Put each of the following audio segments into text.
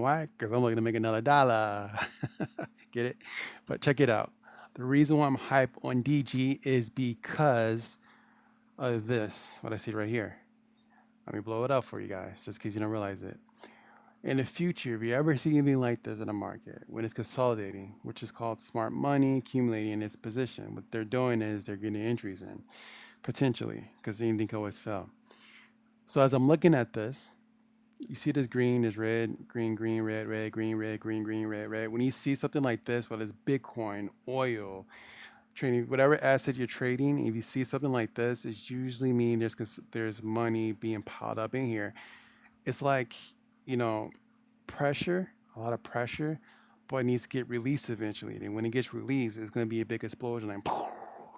why? Because I'm looking to make another dollar. Get it? But check it out. The reason why I'm hype on DG is because of this, what I see right here. Let me blow it up for you guys, just in case you don't realize it. In the future, if you ever see anything like this in the market, when it's consolidating, which is called smart money accumulating in its position, what they're doing is they're getting entries in, potentially, because anything can always fail. So as I'm looking at this, you see this green, this red, green, green, red, red, green, red, green, green, red, red. When you see something like this, whether it's Bitcoin, oil, trading, whatever asset you're trading, if you see something like this, it's usually mean there's money being piled up in here. It's like, you know, pressure, a lot of pressure, but it needs to get released eventually. And when it gets released, it's going to be a big explosion, like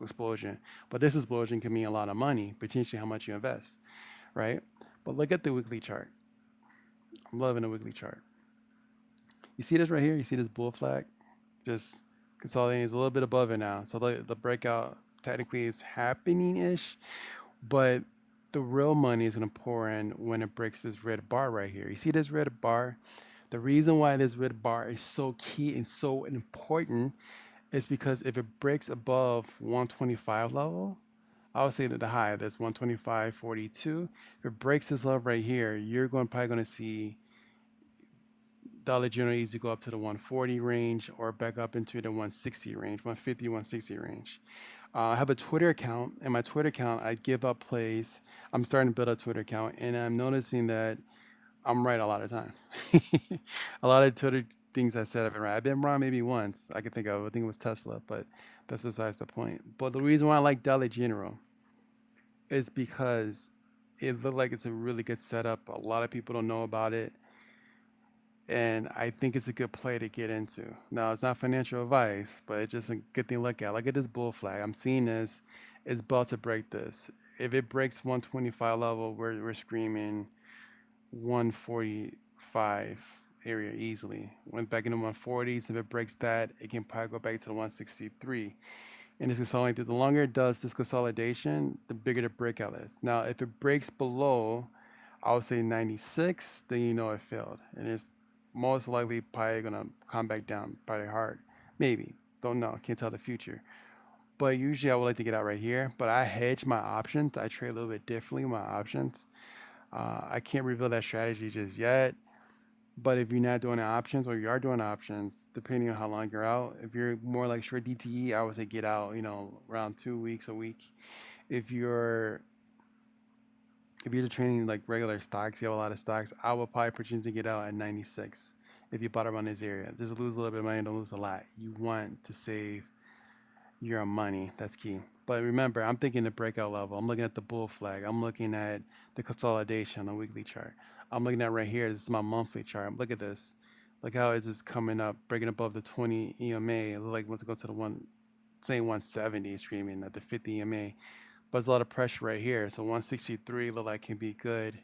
explosion. But this explosion can mean a lot of money, potentially how much you invest, right? But look at the weekly chart. I'm loving the weekly chart. You see this right here? You see this bull flag? Just consolidating is a little bit above it now. So the breakout technically is happening ish, but the real money is going to pour in when it breaks this red bar right here. You see this red bar? The reason why this red bar is so key and so important is because if it breaks above 125 level, I would say that the high, that's 125.42. If it breaks this level right here, you're probably going to see Dollar General easy go up to the 140 range or back up into the 160 range, 150, 160 range. I have a Twitter account, and my Twitter account, I give up plays. I'm starting to build a Twitter account, and I'm noticing that I'm right a lot of times. A lot of Twitter things I said I've been right. I've been wrong maybe once I could think of. I think it was Tesla, but that's besides the point. But the reason why I like Dollar General is because it looked like it's a really good setup. A lot of people don't know about it, and I think it's a good play to get into. Now, it's not financial advice, but it's just a good thing to look at. Look at this bull flag. I'm seeing this. It's about to break this. If it breaks 125 level, we're screaming 145 area easily. Went back into 140s. If it breaks that, it can probably go back to the 163. And it's consolidating. The longer it does this consolidation, the bigger the breakout is. Now, if it breaks below, I would say 96, then you know it failed. And it's most likely probably gonna come back down probably hard. Maybe. Don't know. Can't tell the future. But usually I would like to get out right here. But I hedge my options. I trade a little bit differently with my options. I can't reveal that strategy just yet. But if you're not doing options or you are doing options, depending on how long you're out, if you're more like short DTE, I would say get out, around 2 weeks, a week. If you're if you're trading like regular stocks, you have a lot of stocks, I would probably potentially to get out at 96 if you bought around this area. Just lose a little bit of money, don't lose a lot. You want to save your money. That's key. But remember, I'm thinking the breakout level. I'm looking at the bull flag. I'm looking at the consolidation on the weekly chart. I'm looking at right here. This is my monthly chart. Look at this. Look how it's just coming up, breaking above the 20 EMA. It looks like once it go to the say 170, screaming at the 50 EMA. But there's a lot of pressure right here. So 163 look like can be good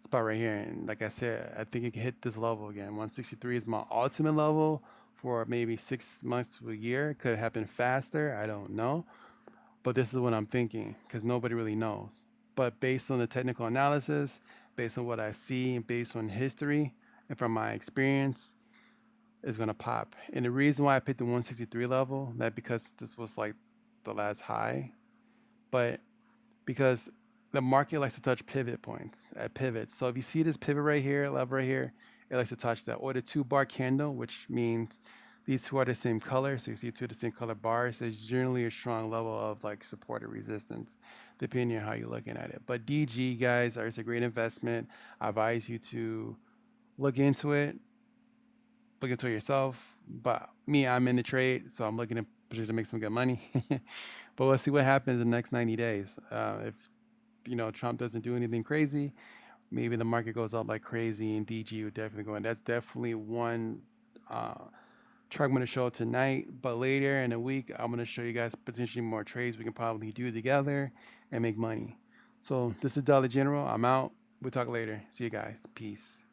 spot right here. And like I said, I think it can hit this level again. 163 is my ultimate level for maybe 6 months to a year. Could it happen faster? I don't know. But this is what I'm thinking because nobody really knows. But based on the technical analysis, based on what I see, based on history, and from my experience, it's gonna pop. And the reason why I picked the 163 level, not because this was like the last high, but because the market likes to touch pivot points at pivots. So if you see this pivot right here, level right here, it likes to touch that. Or the 2 bar candle, which means these two are the same color. So you see two of the same color bars. There's generally a strong level of like support or resistance, depending on how you're looking at it. But DG, guys, is a great investment. I advise you to look into it, look into it yourself. But me, I'm in the trade, so I'm looking to make some good money. But let's see what happens in the next 90 days. If Trump doesn't do anything crazy, maybe the market goes up like crazy, and DG would definitely go in. That's definitely one chart I'm going to show tonight. But later in the week, I'm going to show you guys potentially more trades we can probably do together and make money. So this is Dollar General. I'm out. We'll talk later. See you guys. Peace.